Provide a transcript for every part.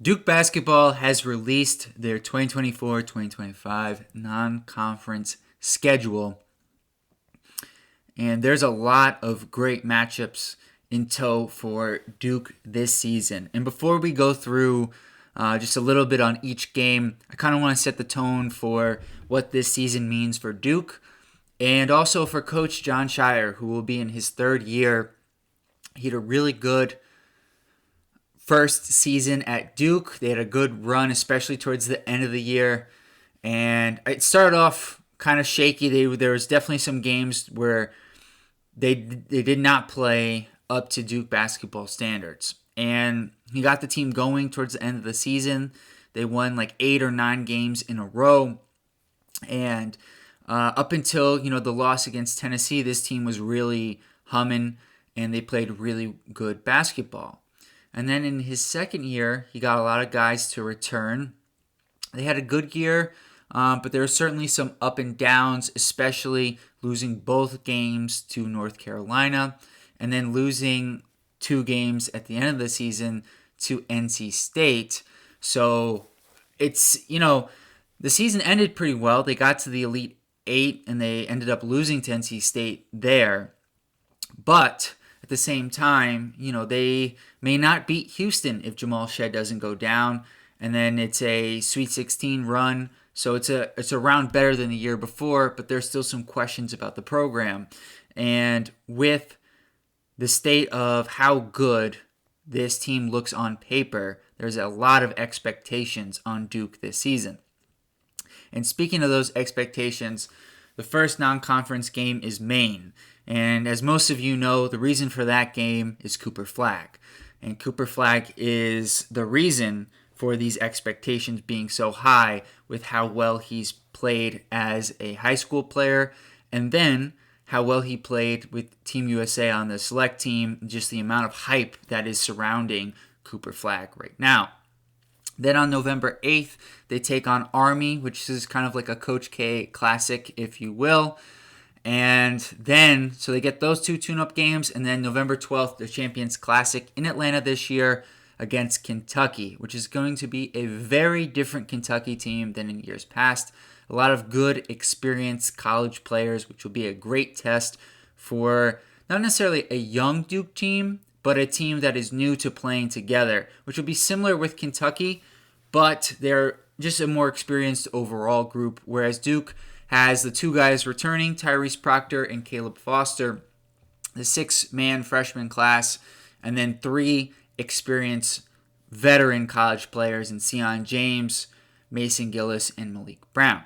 Duke basketball has released their 2024-2025 non-conference schedule, and there's a lot of great matchups in tow for Duke this season. And before we go through just a little bit on each game, I kind of want to set the tone for what this season means for Duke and also for Coach Jon Scheyer, who will be in his third year. He had a really good first season at Duke. They had a good run, especially towards the end of the year. And it started off kind of shaky. There was definitely some games where they did not play up to Duke basketball standards. And he got the team going towards the end of the season. They won like 8 or 9 games in a row. And up until the loss against Tennessee, this team was really humming, and they played really good basketball. And then in his second year, he got a lot of guys to return. They had a good year, but there were certainly some up and downs, especially losing both games to North Carolina and then losing 2 games at the end of the season to NC State. So the season ended pretty well. They got to the Elite Eight and they ended up losing to NC State there. But at the same time, they may not beat Houston if Jamal Shead doesn't go down. And then it's a Sweet 16 run. So it's a round better than the year before, but there's still some questions about the program. And with the state of how good this team looks on paper, there's a lot of expectations on Duke this season. And speaking of those expectations, the first non-conference game is Maine. And as most of you know, the reason for that game is Cooper Flagg. And Cooper Flagg is the reason for these expectations being so high with how well he's played as a high school player, and then how well he played with Team USA on the select team, just the amount of hype that is surrounding Cooper Flagg right now. Then on November 8th, they take on Army, which is kind of like a Coach K classic, if you will. And then, so they get those 2 tune-up games, and then November 12th, the Champions Classic in Atlanta this year against Kentucky, which is going to be a very different Kentucky team than in years past. A lot of good, experienced college players, which will be a great test for not necessarily a young Duke team, but a team that is new to playing together, which will be similar with Kentucky, but they're just a more experienced overall group, whereas Duke has the 2 guys returning, Tyrese Proctor and Caleb Foster, the 6-man freshman class, and then 3 experienced veteran college players in Sion James, Mason Gillis, and Malik Brown.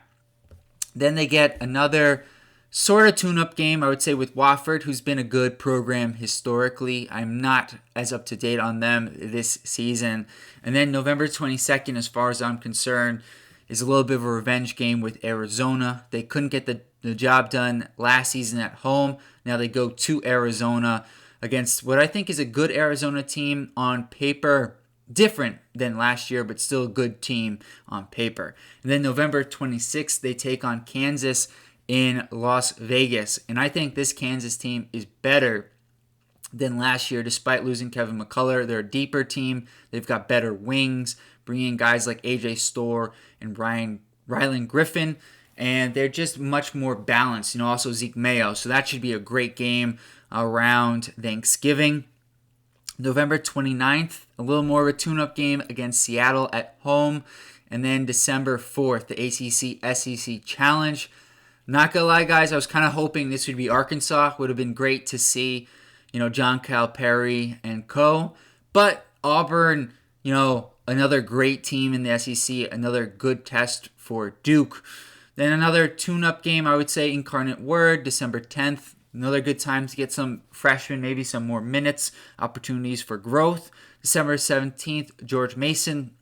Then they get another sort of tune-up game, I would say, with Wofford, who's been a good program historically. I'm not as up to date on them this season. And then November 22nd, as far as I'm concerned, is a little bit of a revenge game with Arizona. They couldn't get the job done last season at home. Now they go to Arizona against what I think is a good Arizona team on paper. Different than last year, but still a good team on paper. And then November 26th, they take on Kansas in Las Vegas. And I think this Kansas team is better than last year, despite losing Kevin McCullough. They're a deeper team. They've got better wings, bringing in guys like AJ Storr and Rylan Griffin. And they're just much more balanced. Also Zeke Mayo. So that should be a great game around Thanksgiving. November 29th, a little more of a tune-up game against Seattle at home. And then December 4th, the ACC SEC Challenge. Not gonna lie, guys, I was kind of hoping this would be Arkansas. Would have been great to see, John Calipari and co. But Auburn, another great team in the SEC, another good test for Duke. Then another tune-up game, I would say, Incarnate Word, December 10th. Another good time to get some freshmen, maybe some more minutes, opportunities for growth. December 17th, George Mason,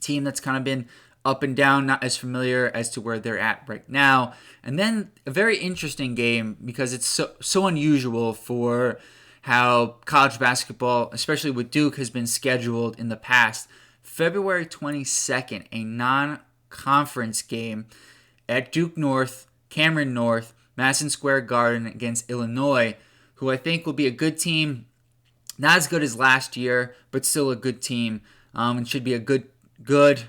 team that's kind of been up and down, not as familiar as to where they're at right now. And then a very interesting game because it's so unusual for how college basketball, especially with Duke, has been scheduled in the past. February 22nd, a non-conference game at Duke North, Cameron North, Madison Square Garden against Illinois, who I think will be a good team. Not as good as last year, but still a good team and should be a good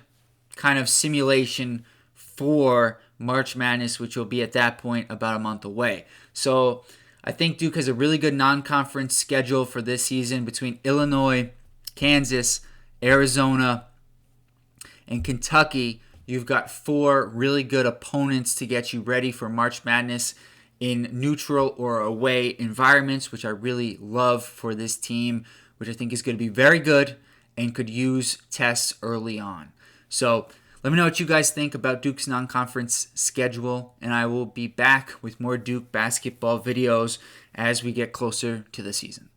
kind of simulation for March Madness, which will be at that point about a month away. So I think Duke has a really good non-conference schedule for this season between Illinois, Kansas, Arizona, and Kentucky. You've got 4 really good opponents to get you ready for March Madness in neutral or away environments, which I really love for this team, which I think is going to be very good and could use tests early on. So let me know what you guys think about Duke's non-conference schedule, and I will be back with more Duke basketball videos as we get closer to the season.